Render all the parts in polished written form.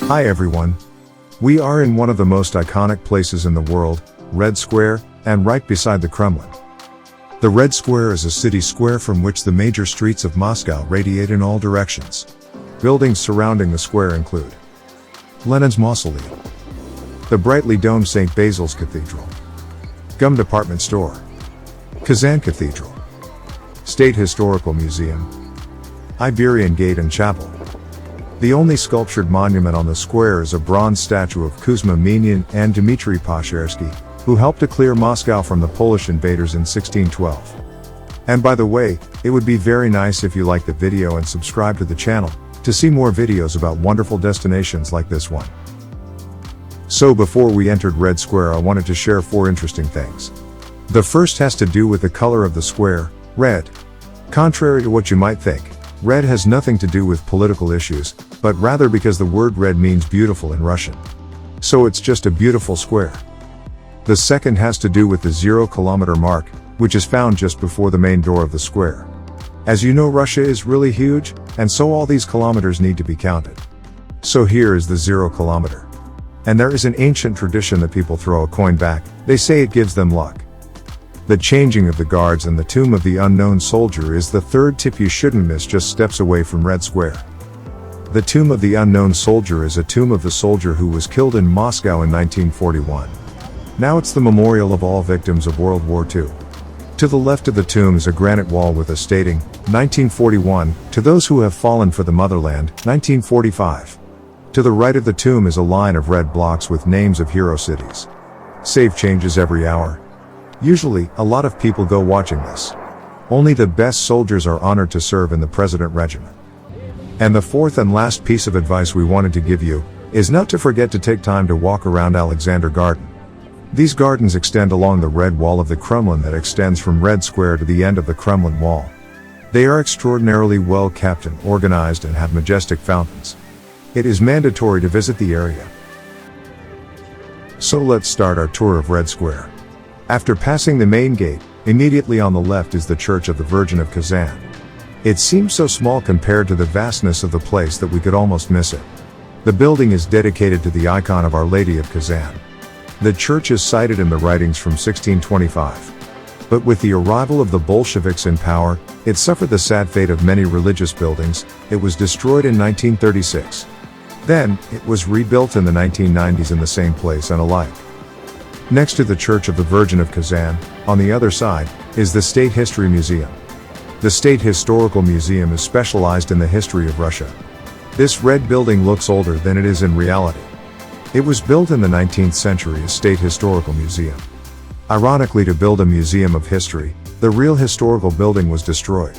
Hi everyone. We are in one of the most iconic places in the world, Red Square, and right beside the Kremlin. The Red Square is a city square from which the major streets of Moscow radiate in all directions. Buildings surrounding the square include Lenin's Mausoleum, the brightly domed St. Basil's Cathedral, GUM Department Store, Kazan Cathedral, State Historical Museum, Iberian Gate and Chapel. The only sculptured monument on the square is a bronze statue of Kuzma Minyan and Dmitry Pashersky, who helped to clear Moscow from the Polish invaders in 1612. And by the way, it would be very nice if you like the video and subscribe to the channel, to see more videos about wonderful destinations like this one. So before we entered Red Square, I wanted to share 4 interesting things. The first has to do with the color of the square, red. Contrary to what you might think, red has nothing to do with political issues, but rather because the word red means beautiful in Russian. So it's just a beautiful square. The second has to do with the 0-kilometer mark, which is found just before the main door of the square. As you know, Russia is really huge, and so all these kilometers need to be counted. So here is the 0-kilometer. And there is an ancient tradition that people throw a coin back. They say it gives them luck. The changing of the guards and the tomb of the unknown soldier is the third tip you shouldn't miss, just steps away from Red Square. The tomb of the unknown soldier is a tomb of the soldier who was killed in Moscow in 1941. Now it's the memorial of all victims of World War II. To the left of the tomb is a granite wall with a stating, 1941, to those who have fallen for the motherland, 1945. To the right of the tomb is a line of red blocks with names of hero cities. Save changes every hour. Usually, a lot of people go watching this. Only the best soldiers are honored to serve in the President Regiment. And the fourth and last piece of advice we wanted to give you, is not to forget to take time to walk around Alexander Garden. These gardens extend along the red wall of the Kremlin that extends from Red Square to the end of the Kremlin wall. They are extraordinarily well kept and organized and have majestic fountains. It is mandatory to visit the area. So let's start our tour of Red Square. After passing the main gate, immediately on the left is the Church of the Virgin of Kazan. It seems so small compared to the vastness of the place that we could almost miss it. The building is dedicated to the icon of Our Lady of Kazan. The church is cited in the writings from 1625. But with the arrival of the Bolsheviks in power, it suffered the sad fate of many religious buildings. It was destroyed in 1936. Then, it was rebuilt in the 1990s in the same place and alike. Next to the Church of the Virgin of Kazan, on the other side, is the State History Museum. The State Historical Museum is specialized in the history of Russia. This red building looks older than it is in reality. It was built in the 19th century as State Historical Museum. Ironically, to build a museum of history, the real historical building was destroyed.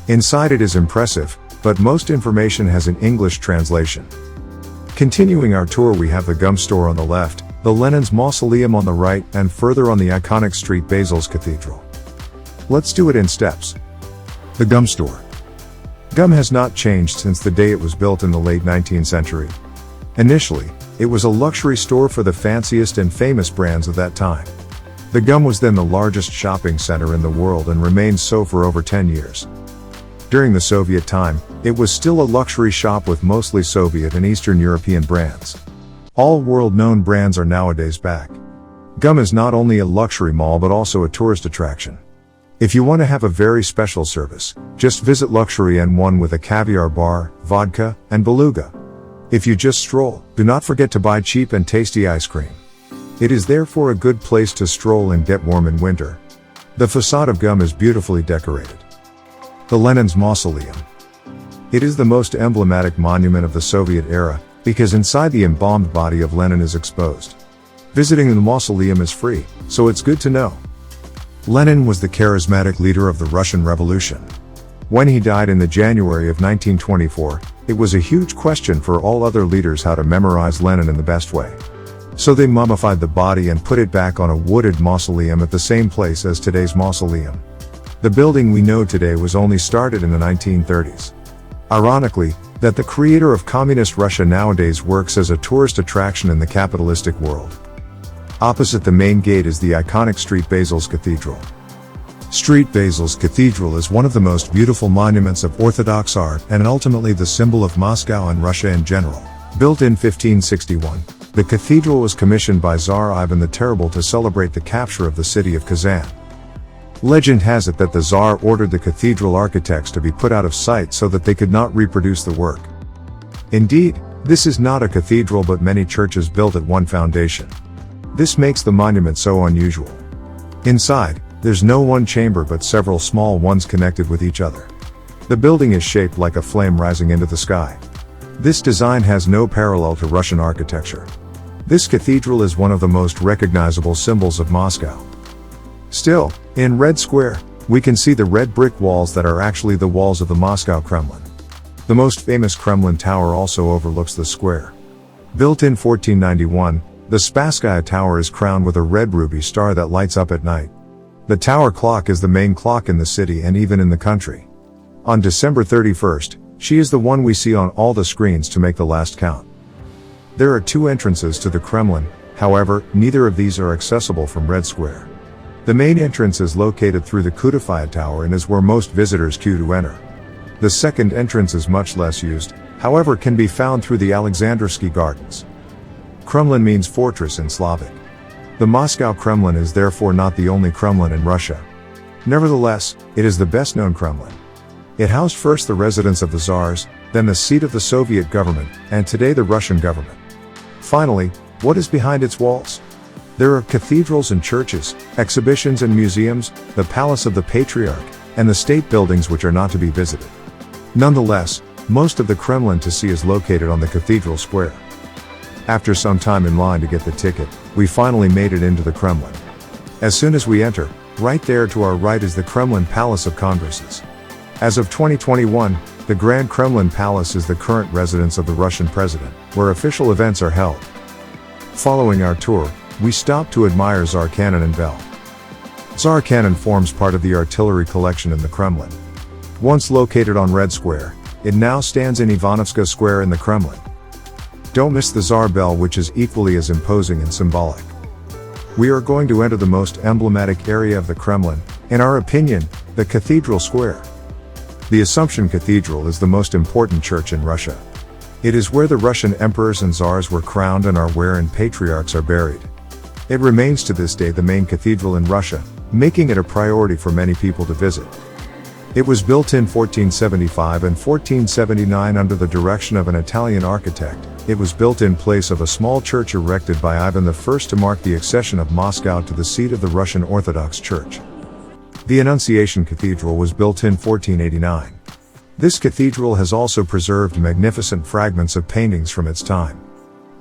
Inside it is impressive, but most information has an English translation. Continuing our tour, we have the GUM store on the left, the Lenin's Mausoleum on the right, and further on the iconic St. Basil's Cathedral. Let's do it in steps. The GUM store. GUM has not changed since the day it was built in the late 19th century. Initially, it was a luxury store for the fanciest and famous brands of that time. The GUM was then the largest shopping center in the world and remained so for over 10 years. During the Soviet time, it was still a luxury shop with mostly Soviet and Eastern European brands. All world-known brands are nowadays back. GUM is not only a luxury mall but also a tourist attraction. If you want to have a very special service, just visit Luxury N1 with a caviar bar, vodka, and beluga. If you just stroll, do not forget to buy cheap and tasty ice cream. It is therefore a good place to stroll and get warm in winter. The facade of GUM is beautifully decorated. The Lenin's Mausoleum. It is the most emblematic monument of the Soviet era, because inside the embalmed body of Lenin is exposed. Visiting the mausoleum is free, so it's good to know. Lenin was the charismatic leader of the Russian Revolution. When he died in the January of 1924, it was a huge question for all other leaders how to memorize Lenin in the best way. So they mummified the body and put it back on a wooded mausoleum at the same place as today's mausoleum. The building we know today was only started in the 1930s. Ironically, that the creator of communist Russia nowadays works as a tourist attraction in the capitalistic world. Opposite the main gate is the iconic St. Basil's Cathedral. St. Basil's Cathedral is one of the most beautiful monuments of Orthodox art and ultimately the symbol of Moscow and Russia in general. Built in 1561, the cathedral was commissioned by Tsar Ivan the Terrible to celebrate the capture of the city of Kazan. Legend has it that the Tsar ordered the cathedral architects to be put out of sight so that they could not reproduce the work. Indeed, this is not a cathedral but many churches built at one foundation. This makes the monument so unusual. Inside, there's no one chamber but several small ones connected with each other. The building is shaped like a flame rising into the sky. This design has no parallel to Russian architecture. This cathedral is one of the most recognizable symbols of Moscow. Still, in Red Square, we can see the red brick walls that are actually the walls of the Moscow Kremlin. The most famous Kremlin tower also overlooks the square. Built in 1491, the Spasskaya Tower is crowned with a red ruby star that lights up at night. The tower clock is the main clock in the city and even in the country. On December 31st, she is the one we see on all the screens to make the last count. There are two entrances to the Kremlin, however, neither of these are accessible from Red Square. The main entrance is located through the Kutafaya Tower and is where most visitors queue to enter. The second entrance is much less used, however can be found through the Alexandrovsky Gardens. Kremlin means fortress in Slavic. The Moscow Kremlin is therefore not the only Kremlin in Russia. Nevertheless, it is the best known Kremlin. It housed first the residence of the Tsars, then the seat of the Soviet government, and today the Russian government. Finally, what is behind its walls? There are cathedrals and churches, exhibitions and museums, the Palace of the Patriarch, and the state buildings which are not to be visited. Nonetheless, most of the Kremlin to see is located on the Cathedral Square. After some time in line to get the ticket, we finally made it into the Kremlin. As soon as we enter, right there to our right is the Kremlin Palace of Congresses. As of 2021, the Grand Kremlin Palace is the current residence of the Russian president, where official events are held. Following our tour, we stopped to admire Tsar Cannon and Bell. Tsar Cannon forms part of the artillery collection in the Kremlin. Once located on Red Square, it now stands in Ivanovska Square in the Kremlin. Don't miss the Tsar Bell, which is equally as imposing and symbolic. We are going to enter the most emblematic area of the Kremlin, in our opinion, the Cathedral Square. The Assumption Cathedral is the most important church in Russia. It is where the Russian emperors and tsars were crowned and are wherein patriarchs are buried. It remains to this day the main cathedral in Russia, making it a priority for many people to visit. It was built in 1475 and 1479 under the direction of an Italian architect. It was built in place of a small church erected by Ivan I to mark the accession of Moscow to the seat of the Russian Orthodox Church. The Annunciation Cathedral was built in 1489. This cathedral has also preserved magnificent fragments of paintings from its time.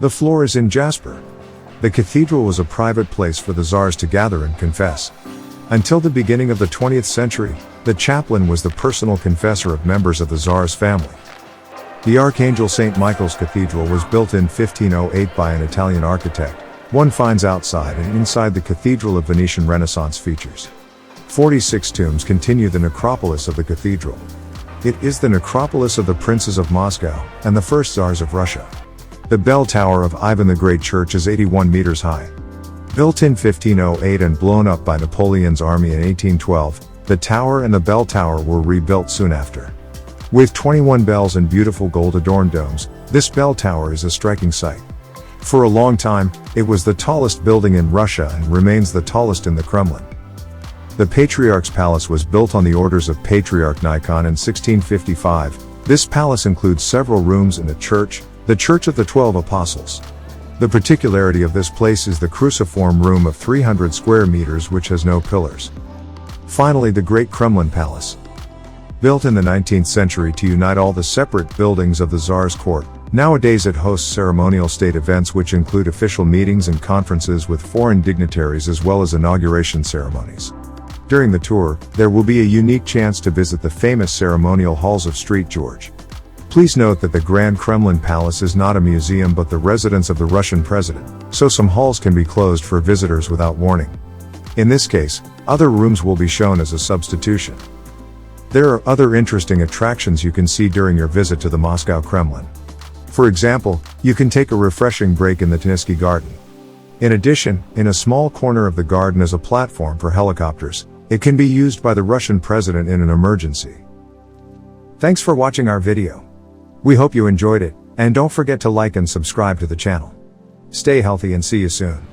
The floor is in jasper. The cathedral was a private place for the tsars to gather and confess. Until the beginning of the 20th century, the chaplain was the personal confessor of members of the tsar's family. The Archangel St. Michael's Cathedral was built in 1508 by an Italian architect. One finds outside and inside the cathedral of Venetian Renaissance features. 46 tombs continue the necropolis of the cathedral. It is the necropolis of the princes of Moscow and the first tsars of Russia. The bell tower of Ivan the Great Church is 81 meters high. Built in 1508 and blown up by Napoleon's army in 1812, the tower and the bell tower were rebuilt soon after. With 21 bells and beautiful gold-adorned domes, this bell tower is a striking sight. For a long time, it was the tallest building in Russia and remains the tallest in the Kremlin. The Patriarch's Palace was built on the orders of Patriarch Nikon in 1655. This palace includes several rooms and a church, the Church of the 12 Apostles. The particularity of this place is the cruciform room of 300 square meters which has no pillars. Finally, the Great Kremlin Palace. Built in the 19th century to unite all the separate buildings of the Tsar's court, nowadays it hosts ceremonial state events which include official meetings and conferences with foreign dignitaries as well as inauguration ceremonies. During the tour, there will be a unique chance to visit the famous ceremonial halls of St. George. Please note that the Grand Kremlin Palace is not a museum but the residence of the Russian president, so some halls can be closed for visitors without warning. In this case, other rooms will be shown as a substitution. There are other interesting attractions you can see during your visit to the Moscow Kremlin. For example, you can take a refreshing break in the Tennisky Garden. In addition, in a small corner of the garden is a platform for helicopters. It can be used by the Russian president in an emergency. Thanks for watching our video. We hope you enjoyed it. And don't forget to like and subscribe to the channel. Stay healthy and see you soon.